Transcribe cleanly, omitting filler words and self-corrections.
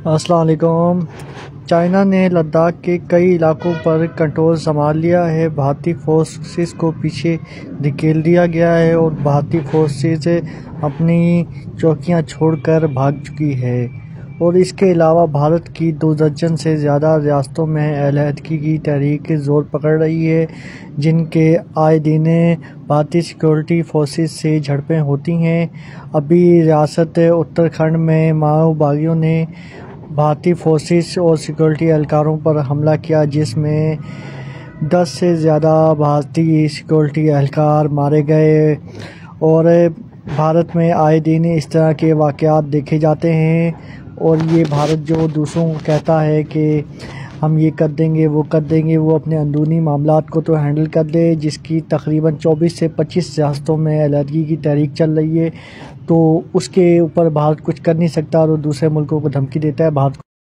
السلام علیکم۔ چائنا نے لداخ کے کئی علاقوں پر کنٹرول سنبھال لیا ہے۔ بھارتی فورسز کو پیچھے دھکیل دیا گیا ہے اور بھارتی فورسز اپنی چوکیاں چھوڑ کر بھاگ چکی ہے، اور اس کے علاوہ بھارت کی 2 درجن سے زیادہ ریاستوں میں علیحدگی کی تحریک زور پکڑ رہی ہے، جن کے آئے دن بھارتی سیکورٹی فورسز سے جھڑپیں ہوتی ہیں۔ ابھی ریاست اتراکھنڈ میں ماؤ باغیوں نے بھارتی فورسز اور سیکورٹی اہلکاروں پر حملہ کیا، جس میں 10 سے زیادہ بھارتی سیکورٹی اہلکار مارے گئے، اور بھارت میں آئے دن اس طرح کے واقعات دیکھے جاتے ہیں۔ اور یہ بھارت جو دوسروں کو کہتا ہے کہ ہم یہ کر دیں گے وہ کر دیں گے، وہ اپنے اندرونی معاملات کو تو ہینڈل کر لے، جس کی تقریباً 24 سے 25 ریاستوں میں علیحدگی کی تحریک چل رہی ہے، تو اس کے اوپر بھارت کچھ کر نہیں سکتا، اور وہ دوسرے ملکوں کو دھمکی دیتا ہے۔ بھارت